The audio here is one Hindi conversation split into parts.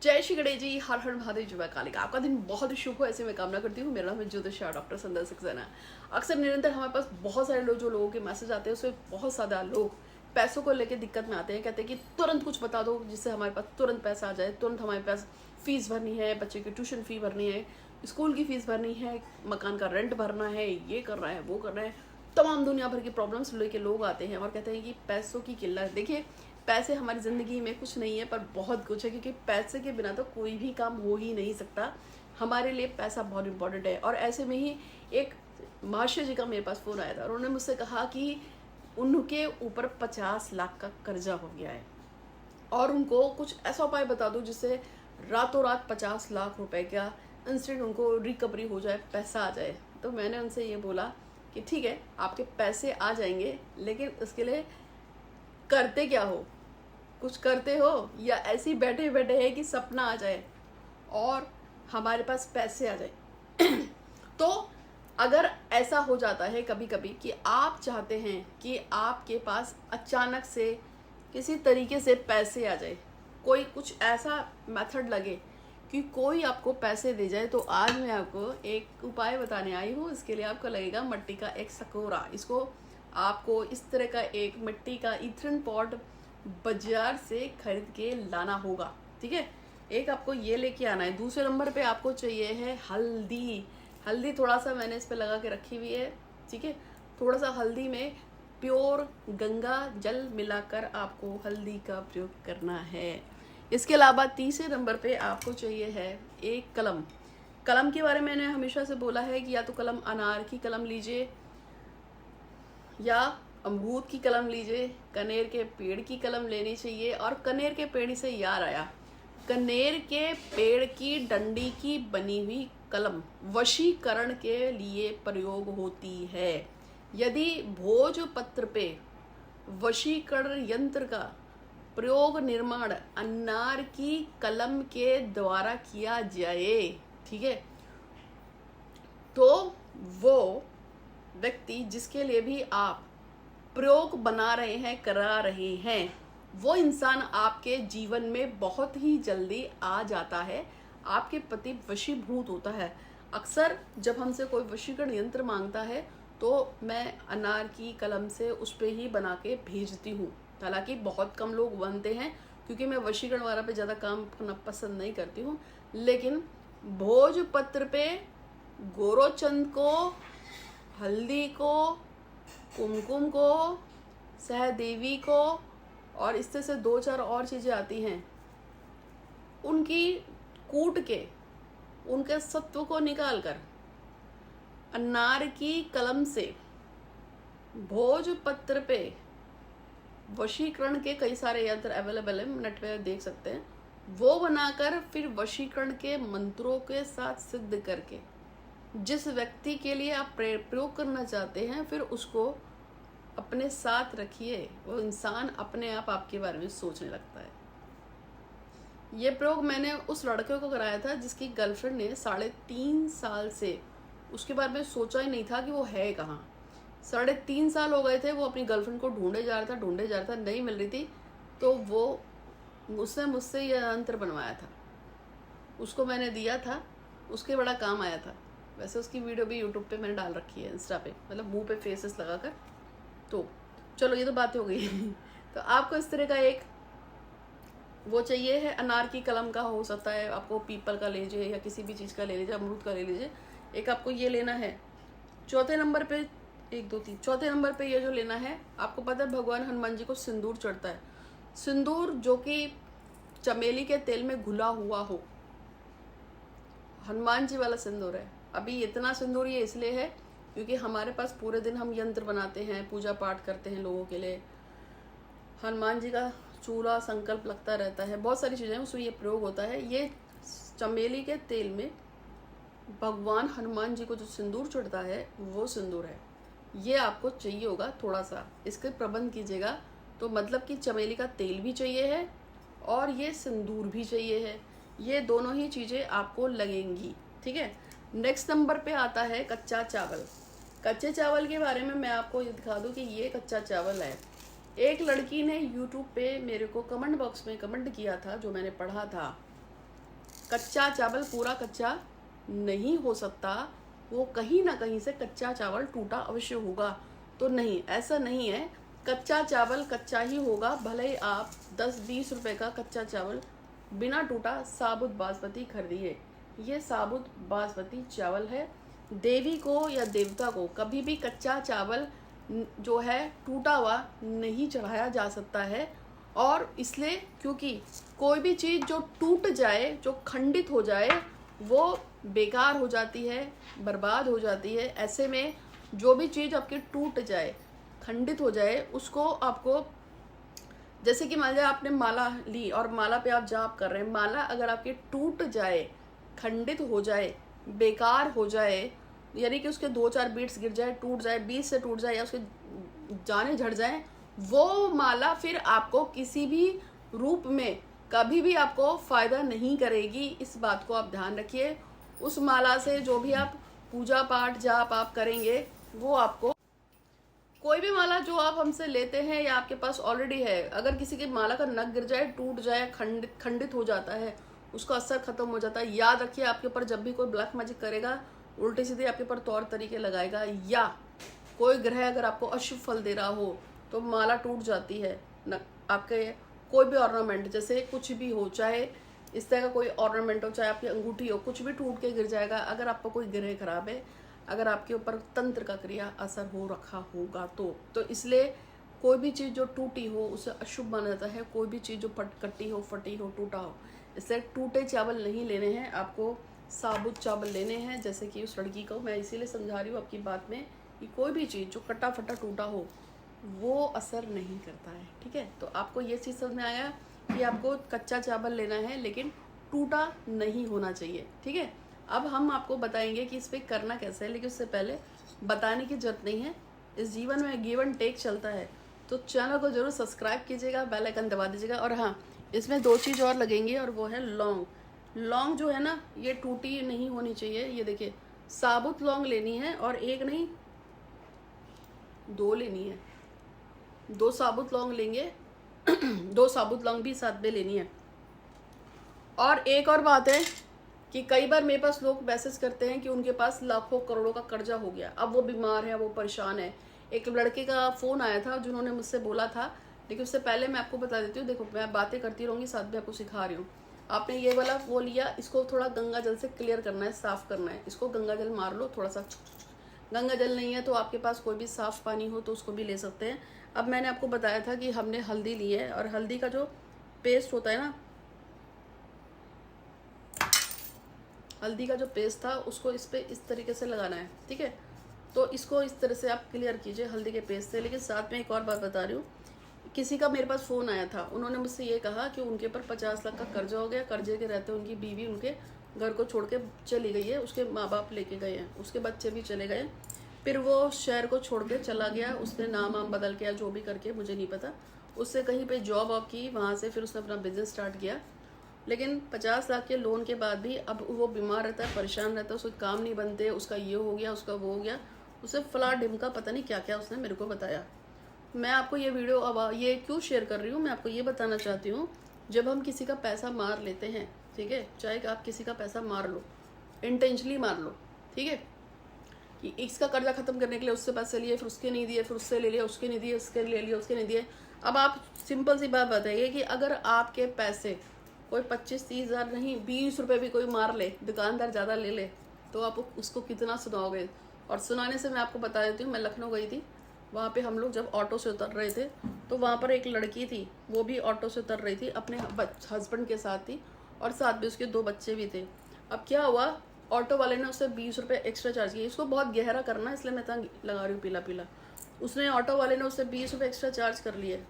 जय श्री गणेश जी, हर हर महादेव, जय कालिका। आपका दिन बहुत ही शुभ हो, ऐसे मैं कामना करती हूँ। मेरा नाम है ज्योतिषा डॉक्टर संदर सक्सेना। अक्सर निरंतर हमारे पास बहुत सारे लोगों के मैसेज आते हैं, उसमें बहुत ज़्यादा लोग पैसों को लेकर दिक्कत में आते हैं। कहते हैं कि तुरंत कुछ बता दो जिससे हमारे पास तुरंत पैसा आ जाए, तुरंत हमारे पास फीस भरनी है, बच्चे की ट्यूशन फी भरनी है, स्कूल की फीस भरनी है, मकान का रेंट भरना है, ये करना है, वो करना है। तमाम दुनिया भर की प्रॉब्लम्स लेके लोग आते हैं और कहते हैं कि पैसों की किल्लत। देखिए, पैसे हमारी ज़िंदगी में कुछ नहीं है, पर बहुत कुछ है, क्योंकि पैसे के बिना तो कोई भी काम हो ही नहीं सकता। हमारे लिए पैसा बहुत इंपॉर्टेंट है। और ऐसे में ही एक महाशय जी का मेरे पास फ़ोन आया था और उन्होंने मुझसे कहा कि उनके ऊपर 50 लाख का कर्जा हो गया है और उनको कुछ ऐसा उपाय बता दो जिससे रातों रात 50 लाख रुपए का इंस्टेंट उनको रिकवरी हो जाए, पैसा आ जाए। तो मैंने उनसे ये बोला कि ठीक है, आपके पैसे आ जाएंगे, लेकिन उसके लिए करते क्या हो? कुछ करते हो या ऐसे ही बैठे बैठे है कि सपना आ जाए और हमारे पास पैसे आ जाए? तो अगर ऐसा हो जाता है कभी कभी कि आप चाहते हैं कि आपके पास अचानक से किसी तरीके से पैसे आ जाए, कोई कुछ ऐसा मेथड लगे कि कोई आपको पैसे दे जाए, तो आज मैं आपको एक उपाय बताने आई हूँ। इसके लिए आपको लगेगा मिट्टी का एक सकोरा। इसको आपको इस तरह का एक मिट्टी का इथरन पॉट बाजार से खरीद के लाना होगा, ठीक है। एक आपको ये लेके आना है। दूसरे नंबर पे आपको चाहिए है हल्दी। हल्दी थोड़ा सा मैंने इस पे लगा के रखी हुई है, ठीक है। थोड़ा सा हल्दी में प्योर गंगा जल मिलाकर आपको हल्दी का प्रयोग करना है। इसके अलावा तीसरे नंबर पे आपको चाहिए है एक कलम। कलम के बारे में मैंने हमेशा से बोला है कि या तो कलम अनार की कलम लीजिए या अमरूद की कलम लीजिए, कनेर के पेड़ की कलम लेनी चाहिए। और कनेर के पेड़ से याद आया, कनेर के पेड़ की डंडी की बनी हुई कलम वशीकरण के लिए प्रयोग होती है। यदि भोजपत्र पे वशीकरण यंत्र का प्रयोग निर्माण अनार की कलम के द्वारा किया जाए, ठीक है, तो वो व्यक्ति जिसके लिए भी आप प्रयोग बना रहे हैं, करा रहे हैं, वो इंसान आपके जीवन में बहुत ही जल्दी आ जाता है, आपके प्रति वशीभूत होता है। अक्सर जब हमसे कोई वशीकरण यंत्र मांगता है तो मैं अनार की कलम से उस पर ही बना के भेजती हूँ। हालांकि बहुत कम लोग बनते हैं क्योंकि मैं वशीकरण वाला पे ज़्यादा काम करना पसंद नहीं करती हूँ, लेकिन भोजपत्र पे गोरोचंद को, हल्दी को, कुमकुम को, सहदेवी को और इस तरह से 2-4 और चीज़ें आती हैं, उनकी कूट के उनके सत्व को निकालकर अनार की कलम से भोजपत्र पे वशीकरण के कई सारे यंत्र अवेलेबल है, नेट पे देख सकते हैं, वो बनाकर फिर वशीकरण के मंत्रों के साथ सिद्ध करके जिस व्यक्ति के लिए आप प्रयोग करना चाहते हैं, फिर उसको अपने साथ रखिए, वो इंसान अपने आप आपके बारे में सोचने लगता है। ये प्रयोग मैंने उस लड़के को कराया था जिसकी गर्लफ्रेंड ने 3.5 साल से उसके बारे में सोचा ही नहीं था कि वो है कहाँ। 3.5 साल हो गए थे, वो अपनी गर्लफ्रेंड को ढूंढे जा रहा था, नहीं मिल रही थी, तो वो उसने मुझसे यह यंत्र बनवाया था, उसको मैंने दिया था, उसके बड़ा काम आया था। वैसे उसकी वीडियो भी यूट्यूब पे मैंने डाल रखी है, इंस्टा पे, मतलब मुंह पे फेसेस लगाकर। तो चलो, ये तो बातें हो गई। तो आपको इस तरह का एक वो चाहिए है, अनार की कलम का हो सकता है, आपको पीपल का ले लीजिए या किसी भी चीज़ का ले लीजिए, अमरूद का ले लीजिए। एक आपको ये लेना है। चौथे नंबर पे 1 2 3 चौथे नंबर पे ये जो लेना है, आपको पता है भगवान हनुमान जी को सिंदूर चढ़ता है। सिंदूर जो कि चमेली के तेल में घुला हुआ हो, हनुमान जी वाला सिंदूर है। अभी इतना सिंदूर ये इसलिए है क्योंकि हमारे पास पूरे दिन हम यंत्र बनाते हैं, पूजा पाठ करते हैं लोगों के लिए, हनुमान जी का चूल्हा संकल्प लगता रहता है, बहुत सारी चीज़ें उसमें ये प्रयोग होता है। ये चमेली के तेल में भगवान हनुमान जी को जो सिंदूर चढ़ता है वो सिंदूर है। ये आपको चाहिए होगा थोड़ा सा, इसके प्रबंध कीजिएगा। तो मतलब कि चमेली का तेल भी चाहिए है और ये सिंदूर भी चाहिए है, ये दोनों ही चीज़ें आपको लगेंगी, ठीक है। नेक्स्ट नंबर पे आता है कच्चा चावल। कच्चे चावल के बारे में मैं आपको ये दिखा दूँ कि ये कच्चा चावल है। एक लड़की ने यूट्यूब पे मेरे को कमेंट बॉक्स में कमेंट किया था, जो मैंने पढ़ा था, कच्चा चावल पूरा कच्चा नहीं हो सकता, वो कहीं ना कहीं से कच्चा चावल टूटा अवश्य होगा। तो नहीं, ऐसा नहीं है, कच्चा चावल कच्चा ही होगा, भले ही आप 10-20 रुपए का कच्चा चावल बिना टूटा साबुत बासमती खरीदिए। ये साबुत बासमती चावल है। देवी को या देवता को कभी भी कच्चा चावल जो है टूटा हुआ नहीं चढ़ाया जा सकता है। और इसलिए क्योंकि कोई भी चीज़ जो टूट जाए, जो खंडित हो जाए, वो बेकार हो जाती है, बर्बाद हो जाती है। ऐसे में जो भी चीज़ आपकी टूट जाए, खंडित हो जाए, उसको आपको, जैसे कि मान लिया आपने माला ली और माला पे आप जाप कर रहे हैं, माला अगर आपकी टूट जाए, खंडित हो जाए, बेकार हो जाए, यानी कि उसके 2-4 बीट्स गिर जाए, टूट जाए, बीच से टूट जाए या उसके जाने झड़ जाए, वो माला फिर आपको किसी भी रूप में कभी भी आपको फायदा नहीं करेगी। इस बात को आप ध्यान रखिए। उस माला से जो भी आप पूजा पाठ जाप आप करेंगे, वो आपको, कोई भी माला जो आप हमसे लेते हैं या आपके पास ऑलरेडी है, अगर किसी की माला का नग गिर जाए, टूट जाए, खंडित हो जाता है, उसका असर खत्म हो जाता है। याद रखिए, आपके ऊपर जब भी कोई ब्लैक मैजिक करेगा, उल्टे सीधे आपके ऊपर तौर तरीके लगाएगा, या कोई ग्रह अगर आपको अशुभ फल दे रहा हो तो माला टूट जाती है। न आपके कोई भी ऑर्नामेंट, जैसे कुछ भी हो, चाहे इस तरह का कोई ऑर्नामेंट हो, चाहे आपकी अंगूठी हो, कुछ भी टूट के गिर जाएगा अगर आपका कोई ग्रह खराब है, अगर आपके ऊपर तंत्र का क्रिया असर हो रखा होगा तो इसलिए कोई भी चीज़ जो टूटी हो उसे अशुभ माना जाता है। कोई भी चीज़ जो कटी हो, फटी हो, टूटा हो, इसलिए टूटे चावल नहीं लेने हैं, आपको साबुत चावल लेने हैं। जैसे कि उस लड़की को मैं इसीलिए समझा रही हूँ आपकी बात में कि कोई भी चीज़ जो कटा फटा टूटा हो वो असर नहीं करता है। ठीक है, तो आपको ये चीज़ समझ में आया कि आपको कच्चा चावल लेना है लेकिन टूटा नहीं होना चाहिए। ठीक है, अब हम आपको बताएंगे कि इस पर करना कैसे है, लेकिन उससे पहले बताने की जरूरत नहीं है। इस जीवन में गिव एंड टेक चलता है, तो चैनल को जरूर सब्सक्राइब कीजिएगा, बेल आइकन दबा दीजिएगा। और हाँ, इसमें 2 चीज़ और लगेंगी और वो है लौंग। लौंग जो है ना, ये टूटी नहीं होनी चाहिए। ये देखिए, साबुत लौंग लेनी है और एक नहीं 2 लेनी है। 2 साबुत लौंग लेंगे 2 साबुत लौंग भी साथ में लेनी है। और एक और बात है कि कई बार मेरे पास लोग मैसेज करते हैं कि उनके पास लाखों करोड़ों का कर्जा हो गया, अब वो बीमार है, वो परेशान है। एक लड़के का फ़ोन आया था जिन्होंने मुझसे बोला था, लेकिन उससे पहले मैं आपको बता देती हूँ। देखो, मैं बातें करती रहूँगी, साथ में आपको सिखा रही हूँ। आपने ये वाला वो लिया, इसको थोड़ा गंगा जल से क्लियर करना है, साफ़ करना है। इसको गंगा जल मार लो थोड़ा सा। गंगा जल नहीं है तो आपके पास कोई भी साफ़ पानी हो तो उसको भी ले सकते हैं। अब मैंने आपको बताया था कि हमने हल्दी ली है, और हल्दी का जो पेस्ट होता है ना, हल्दी का जो पेस्ट था उसको इस पे इस तरीके से लगाना है। ठीक है, तो इसको इस तरह से आप क्लियर कीजिए हल्दी के पेस्ट से। लेकिन साथ में एक और बात बता रही हूँ, किसी का मेरे पास फ़ोन आया था, उन्होंने मुझसे ये कहा कि उनके ऊपर 50 लाख का कर्जा हो गया। कर्जे के रहते उनकी बीवी उनके घर को छोड़ के चली गई है, उसके माँ बाप लेके गए हैं, उसके बच्चे भी चले गए। फिर वो शहर को छोड़ के चला गया, उसने नाम वाम बदल के या जो भी करके, मुझे नहीं पता। उससे कहीं पे जॉब वॉब की, वहाँ से फिर उसने अपना बिजनेस स्टार्ट किया। लेकिन 50 लाख के लोन के बाद भी अब वो बीमार रहता है, परेशान रहता है, उसके काम नहीं बनते, उसका ये हो गया, उसका वो हो गया, उसे फला ढिमका पता नहीं क्या क्या उसने मेरे को बताया। मैं आपको ये वीडियो अब ये क्यों शेयर कर रही हूँ, मैं आपको ये बताना चाहती हूँ, जब हम किसी का पैसा मार लेते हैं, ठीक है, चाहे आप किसी का पैसा मार लो, इंटेंशनली मार लो, ठीक है, कि इसका कर्जा खत्म करने के लिए उससे पैसे लिए, फिर उसके नहीं दिए, फिर उससे ले लिया, उसके नहीं दिए, उसके ले लिए, उसके नहीं दिए। अब आप सिंपल सी बात बताइए कि अगर आपके पैसे कोई 25-30 हज़ार नहीं, 20 रुपये भी कोई मार ले, दुकानदार ज़्यादा ले ले, तो आप उसको कितना सुनाओगे। और सुनाने से मैं आपको बता देती हूँ, मैं लखनऊ गई थी, वहाँ पे हम लोग जब ऑटो से उतर रहे थे तो वहाँ पर एक लड़की थी, वो भी ऑटो से उतर रही थी, अपने हस्बैंड के साथ थी, और साथ में उसके 2 बच्चे भी थे। अब क्या हुआ, ऑटो वाले ने उससे 20 रुपये एक्स्ट्रा चार्ज किए। इसको बहुत गहरा करना है, इसलिए मैं इतना लगा रही हूँ पीला पीला। उसने, ऑटो वाले ने उससे 20 रुपये एक्स्ट्रा चार्ज कर लिए।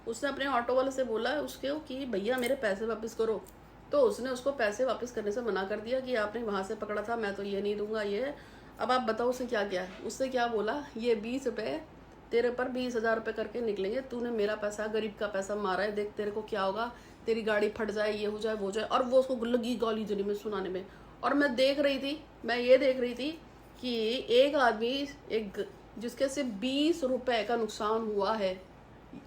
उसने अपने ऑटो वाले से बोला उसके कि भैया मेरे पैसे वापस करो, तो उसने उसको पैसे वापस करने से मना कर दिया कि आपने वहाँ से पकड़ा था, मैं तो ये नहीं दूंगा, ये है। अब आप बताओ उसने क्या किया, उससे क्या बोला, ये 20 रुपये तेरे पर 20,000 रुपये करके निकलेंगे, तूने मेरा पैसा, गरीब का पैसा मारा है, देख तेरे को क्या होगा, तेरी गाड़ी फट जाए, ये हो जाए, वो जाए। और वो उसको लगी गाली जनी में सुनाने में। और मैं देख रही थी, मैं ये देख रही थी कि एक आदमी, एक जिसके सिर्फ 20 रुपये का नुकसान हुआ है,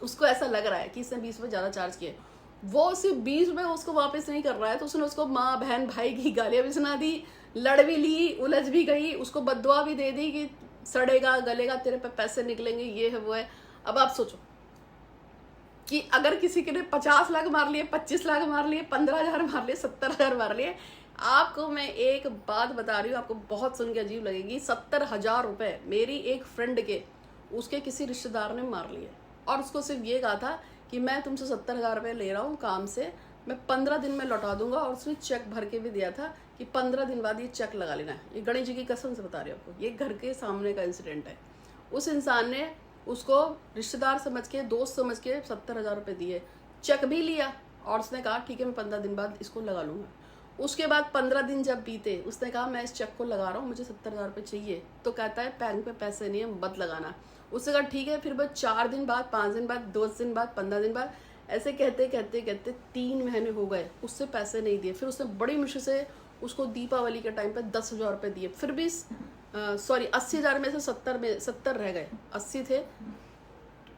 उसको ऐसा लग रहा है कि इसने 20 रुपये ज़्यादा चार्ज किए, वो सिर्फ 20 रुपए उसको वापस नहीं कर रहा है, तो उसने उसको माँ बहन भाई की गालियां भी सुना दी, लड़ भी ली, उलझ भी गई, उसको बद्दुआ भी दे दी कि सड़ेगा गलेगा, तेरे पे पैसे निकलेंगे, ये है वो है। अब आप सोचो कि अगर किसी के ने 50 लाख मार लिए, 25 लाख मार लिए, 15,000 मार लिए, 70,000 मार लिए, आपको मैं एक बात बता रही हूँ, आपको बहुत सुन के अजीब लगेगी, 70,000 रुपए मेरी एक फ्रेंड के उसके किसी रिश्तेदार ने मार लिए, और उसको सिर्फ ये कहा था कि मैं तुमसे 70,000 रुपये ले रहा हूँ काम से, मैं 15 दिन में लौटा दूंगा, और उसने चेक भर के भी दिया था कि 15 दिन बाद ये चेक लगा लेना है। ये गणेश जी की कसम से बता रही हूँ आपको, ये घर के सामने का इंसिडेंट है। उस इंसान ने उसको रिश्तेदार समझ के, दोस्त समझ के 70,000 रुपये दिए, चेक भी लिया, और उसने कहा ठीक है मैं 15 दिन बाद इसको लगा लूंगा। उसके बाद 15 दिन जब बीते, उसने कहा मैं इस चेक को लगा रहा हूँ, मुझे 70,000 रुपये चाहिए, तो कहता है बैंक में पैसे नहीं है, मत लगाना। उसने कहा ठीक है, फिर बस 4 दिन बाद, 5 दिन बाद, 10 दिन बाद, 15 दिन बाद, ऐसे कहते कहते कहते 3 महीने हो गए, उससे पैसे नहीं दिए। फिर उसने बड़ी मुश्किल से उसको दीपावली के टाइम पे 10,000 रुपये दिए, फिर भी 80,000 में से 70 रह गए, 80 थे,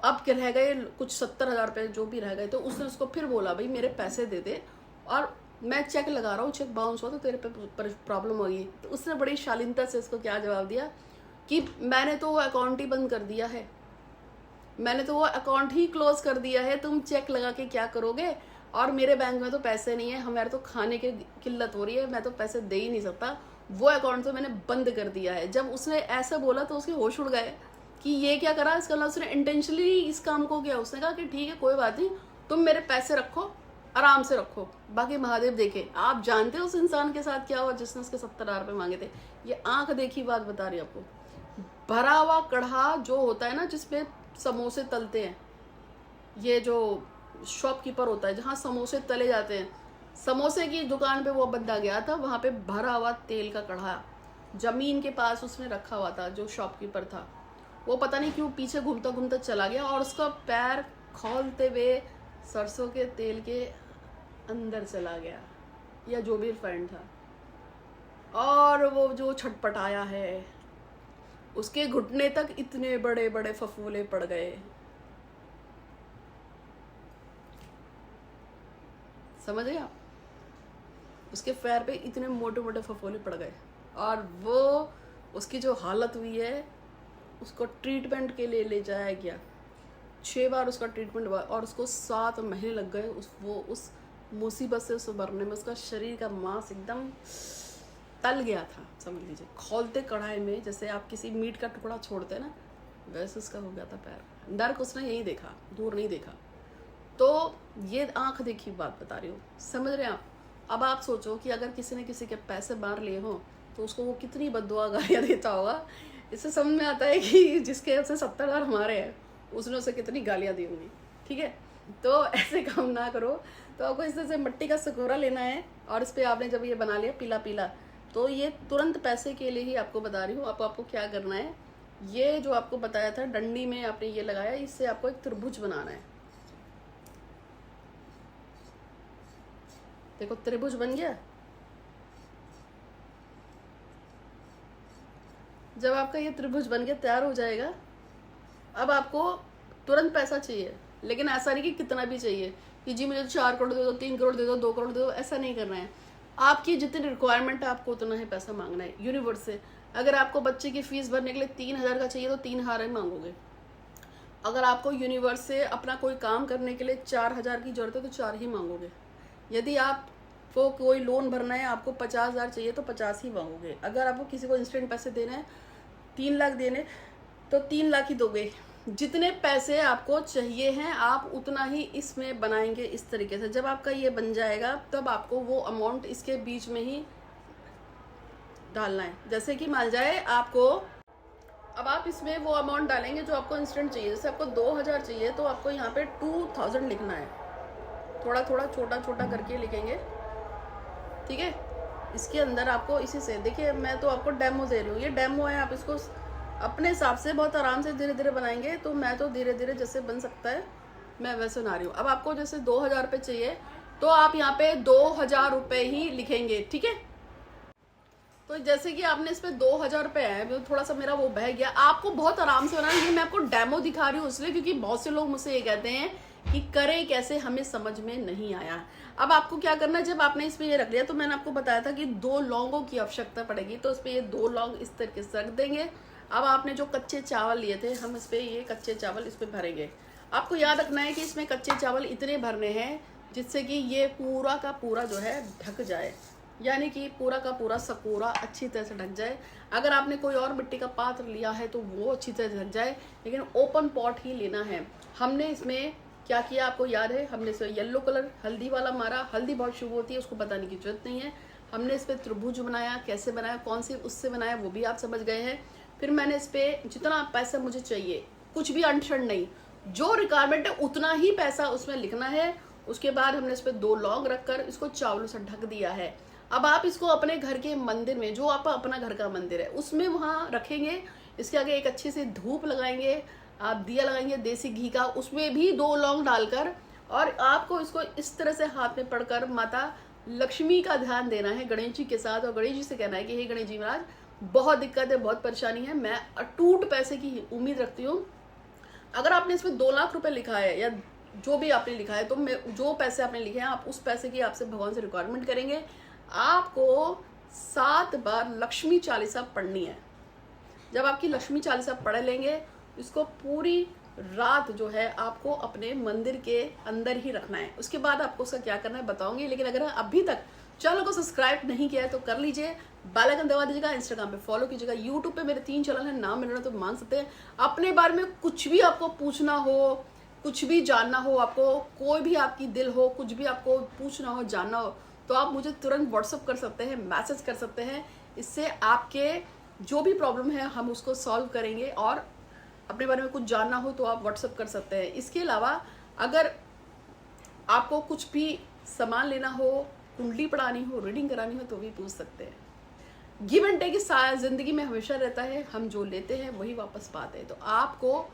अब क्या रह गए कुछ 70,000 रुपये जो भी रह गए। तो उसने उसको फिर बोला भाई मेरे पैसे दे दे, और मैं चेक लगा रहा हूँ, चेक बाउंस हुआ तो तेरे पे प्रॉब्लम होगी। तो उसने बड़ी शालीनता से उसको क्या जवाब दिया कि मैंने तो वो अकाउंट ही बंद कर दिया है, मैंने तो वो अकाउंट ही क्लोज कर दिया है, तुम चेक लगा के क्या करोगे, और मेरे बैंक में तो पैसे नहीं है, हमारे तो खाने की किल्लत हो रही है, मैं तो पैसे दे ही नहीं सकता, वो अकाउंट तो मैंने बंद कर दिया है। जब उसने ऐसा बोला तो उसके होश उड़ गए कि ये क्या करा, इसका मतलब उसने इंटेंशनली इस काम को किया। उसने कहा कि ठीक है कोई बात नहीं, तुम मेरे पैसे रखो, आराम से रखो, बाकी महादेव देखे। आप जानते हो उस इंसान के साथ क्या हुआ जिसने उसके 70,000 रुपये मांगे थे? ये आंख देखी बात बता रही आपको। भरा हुआ कढ़ा जो होता है ना, जिसपे समोसे तलते हैं, ये जो शॉपकीपर होता है जहाँ समोसे तले जाते हैं, समोसे की दुकान पे वो बंदा गया था, वहाँ पे भरा हुआ तेल का कढ़ा जमीन के पास उसने रखा हुआ था। जो शॉपकीपर था वो पता नहीं क्यों पीछे घूमता घूमता चला गया, और उसका पैर खोलते हुए सरसों के तेल के अंदर चला गया, या जो भी रिफाइंड था, और वो जो छटपटाया है, उसके घुटने तक इतने बड़े बड़े फफूले पड़ गए, समझ गए आप? उसके पैर पे इतने मोटे मोटे फफोले पड़ गए, और वो उसकी जो हालत हुई है, उसको ट्रीटमेंट के लिए ले जाया गया। 6 बार उसका ट्रीटमेंट हुआ, और उसको 7 महीने लग गए उस मुसीबत से उस उभरने में। उसका शरीर का मांस एकदम तल गया था, समझ लीजिए, खौलते कढ़ाई में जैसे आप किसी मीट का टुकड़ा छोड़ते हैं ना, वैसे उसका हो गया था पैर। नर्क उसने यही देखा, दूर नहीं देखा। तो ये आंख देखी बात बता रही हूँ, समझ रहे हैं आप? अब आप सोचो कि अगर किसी ने किसी के पैसे मार लिए हो तो उसको वो कितनी बद्दुआ गालियाँ देता होगा। इससे समझ में आता है कि जिसके उससे 70,000 हमारे हैं, उसने उसे कितनी गालियाँ दी होंगी। ठीक है, तो ऐसे काम ना करो। तो आपको इस तरह से मिट्टी का सकोरा लेना है, और इस पर आपने जब ये बना लिया पीला पीला, तो ये तुरंत पैसे के लिए ही आपको बता रही हूँ। आपको क्या करना है, ये जो आपको बताया था डंडी में आपने ये लगाया, इससे आपको एक त्रिभुज बनाना है। देखो त्रिभुज बन गया। जब आपका ये त्रिभुज बन के तैयार हो जाएगा, अब आपको तुरंत पैसा चाहिए, लेकिन ऐसा नहीं कि कितना भी चाहिए कि जी मुझे 4 करोड़ दे दो, 3 करोड़ दे दो, 2 करोड़ दे दो, ऐसा नहीं करना है। आपकी जितनी रिक्वायरमेंट है आपको उतना ही पैसा मांगना है यूनिवर्स से। अगर आपको बच्चे की फीस भरने के लिए 3,000 का चाहिए तो 3,000 ही मांगोगे। अगर आपको यूनिवर्स से अपना कोई काम करने के लिए 4,000 की जरूरत है तो 4 ही मांगोगे। यदि आपको कोई लोन भरना है, आपको 50,000 चाहिए तो 50 ही मांगोगे। अगर आपको किसी को इंस्टेंट पैसे देने हैं, 3 लाख देने, तो 3 लाख ही दोगे। जितने पैसे आपको चाहिए हैं आप उतना ही इसमें बनाएंगे इस तरीके से। जब आपका ये बन जाएगा तब आपको वो अमाउंट इसके बीच में ही डालना है। जैसे कि मान जाए आपको, अब आप इसमें वो अमाउंट डालेंगे जो आपको इंस्टेंट चाहिए। जैसे आपको 2,000 चाहिए तो आपको यहाँ पे 2,000 लिखना है, थोड़ा थोड़ा छोटा छोटा करके लिखेंगे। ठीक है, इसके अंदर आपको इसी से, देखिए मैं तो आपको डेमो दे रही हूँ, ये डेमो है, आप इसको अपने हिसाब से बहुत आराम से धीरे धीरे बनाएंगे। तो मैं तो धीरे धीरे जैसे बन सकता है मैं वैसे बना रही हूँ। अब आपको जैसे 2,000 रुपये चाहिए तो आप यहाँ पे 2,000 रुपये ही लिखेंगे। ठीक है, तो जैसे कि आपने इस पे 2,000 रुपये है, थोड़ा सा मेरा वो बह गया। आपको बहुत आराम से बनाना है, ये मैं आपको डेमो दिखा रही हूँ इसलिए क्योंकि बहुत से लोग मुझसे ये कहते हैं कि करें कैसे, हमें समझ में नहीं आया। अब आपको क्या करना है, जब आपने इसमें ये रख लिया तो मैंने आपको बताया था कि 2 लौंगों की आवश्यकता पड़ेगी, तो इस पर ये 2 लौंग इस तरीके से रख देंगे। अब आपने जो कच्चे चावल लिए थे, हम इस पर ये कच्चे चावल इस पर भरेंगे। आपको याद रखना है कि इसमें कच्चे चावल इतने भरने हैं जिससे कि ये पूरा का पूरा जो है ढक जाए, यानी कि पूरा का पूरा सकोरा अच्छी तरह से ढक जाए। अगर आपने कोई और मिट्टी का पात्र लिया है तो वो अच्छी तरह से ढक जाए, लेकिन ओपन पॉट ही लेना है। हमने इसमें क्या किया आपको याद है, हमने इसमें येलो कलर हल्दी वाला मारा। हल्दी बहुत शुभ होती है, उसको बताने की जरूरत नहीं है। हमने इस पर त्रिभुज बनाया, कैसे बनाया, कौन सी उससे बनाया वो भी आप समझ गए हैं। फिर मैंने इस पर जितना पैसा मुझे चाहिए, कुछ भी अनशन नहीं, जो रिक्वायरमेंट है उतना ही पैसा उसमें लिखना है। उसके बाद हमने इस पर 2 लौंग रखकर इसको चावलों से ढक दिया है। अब आप इसको अपने घर के मंदिर में, जो आप अपना घर का मंदिर है उसमें वहाँ रखेंगे। इसके आगे एक अच्छी सी धूप लगाएंगे, आप दिया लगाएंगे देसी घी का, उसमें भी 2 लौंग डालकर, और आपको इसको इस तरह से हाथ में पकड़कर माता लक्ष्मी का ध्यान देना है गणेश जी के साथ, और गणेश जी से कहना है कि हे गणेश जी महाराज, बहुत दिक्कत है, बहुत परेशानी है, मैं अटूट पैसे की उम्मीद रखती हूँ। अगर आपने इसमें 2 लाख रुपए लिखा है या जो भी आपने लिखा है, तो मैं जो पैसे आपने लिखे हैं, आप उस पैसे की आपसे भगवान से रिक्वायरमेंट करेंगे। आपको 7 बार लक्ष्मी चालीसा पढ़नी है। जब आपकी लक्ष्मी चालीसा पढ़ लेंगे, इसको पूरी रात जो है आपको अपने मंदिर के अंदर ही रखना है। उसके बाद आपको उसका क्या करना है बताऊंगी, लेकिन अगर अभी तक चैनल को सब्सक्राइब नहीं किया है तो कर लीजिए, बेल आइकन दबा दीजिएगा, इंस्टाग्राम पे फॉलो कीजिएगा, यूट्यूब पे मेरे 3 चैनल हैं, नाम मिलना तो मान सकते हैं। अपने बारे में कुछ भी आपको पूछना हो, कुछ भी जानना हो, आपको कोई भी आपकी दिल हो, कुछ भी आपको पूछना हो, जानना हो, तो आप मुझे तुरंत व्हाट्सअप कर सकते हैं, मैसेज कर सकते हैं। इससे आपके जो भी प्रॉब्लम है हम उसको सॉल्व करेंगे, और अपने बारे में कुछ जानना हो तो आप व्हाट्सअप कर सकते हैं। इसके अलावा अगर आपको कुछ भी सामान लेना हो, कुंडली पढ़ानी हो, रीडिंग करानी हो, तो भी पूछ सकते हैं। गिव एंड टेक जिंदगी में हमेशा रहता है, हम जो लेते हैं वही वापस पाते हैं। तो आपको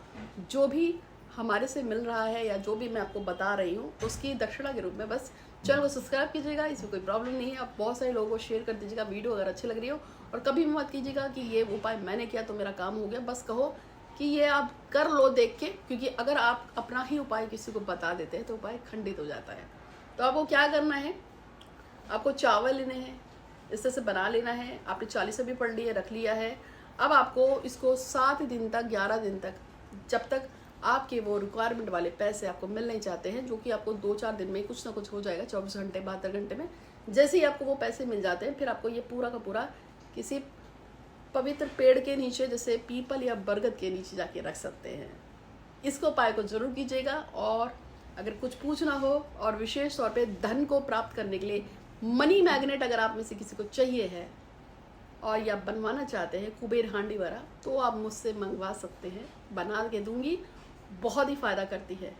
जो भी हमारे से मिल रहा है या जो भी मैं आपको बता रही हूँ, उसकी दक्षिणा के रूप में बस चैनल को सब्सक्राइब कीजिएगा, इसमें कोई प्रॉब्लम नहीं है। आप बहुत सारे लोगों को शेयर कर दीजिएगा वीडियो अगर अच्छी लग रही हो, और कभी भी मत कीजिएगा कि ये उपाय मैंने किया तो मेरा काम हो गया। बस कहो कि ये आप कर लो देख के, क्योंकि अगर आप अपना ही उपाय किसी को बता देते हैं तो उपाय खंडित हो जाता है। तो आपको क्या करना है, आपको चावल लेने हैं, इस तरह से बना लेना है। आपने 40 भी पढ़ ली है, रख लिया है। अब आपको इसको 7 दिन तक, 11 दिन तक, जब तक आपके वो रिक्वायरमेंट वाले पैसे आपको मिल नहीं चाहते हैं, जो कि आपको 2-4 दिन में कुछ ना कुछ हो जाएगा, 24 घंटे 72 घंटे में। जैसे ही आपको वो पैसे मिल जाते हैं, फिर आपको ये पूरा का पूरा किसी पवित्र पेड़ के नीचे, जैसे पीपल या बरगद के नीचे जाके रख सकते हैं। इसको उपाय को जरूर कीजिएगा। और अगर कुछ पूछना हो, और विशेष तौर पे धन को प्राप्त करने के लिए मनी मैग्नेट अगर आप में से किसी को चाहिए है और या बनवाना चाहते हैं कुबेर हांडी वाला, तो आप मुझसे मंगवा सकते हैं, बना के दूंगी। बहुत ही फ़ायदा करती है।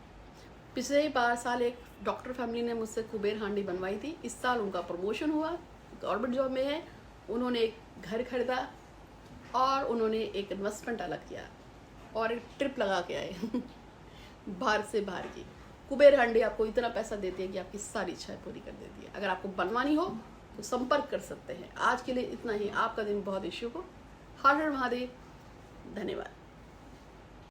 पिछले बार साल एक डॉक्टर फैमिली ने मुझसे कुबेर हांडी बनवाई थी। इस साल उनका प्रमोशन हुआ, गवर्नमेंट जॉब में है, उन्होंने एक घर खरीदा और उन्होंने एक इन्वेस्टमेंट अलग किया और एक ट्रिप लगा के आए बाहर से बाहर की। कुबेर हांडी आपको इतना पैसा देती है कि आपकी सारी इच्छाएं पूरी कर देती है। अगर आपको बनवानी हो तो संपर्क कर सकते हैं। आज के लिए इतना ही। आपका दिन बहुत ही शुभ हो। हर हर महादेव। धन्यवाद।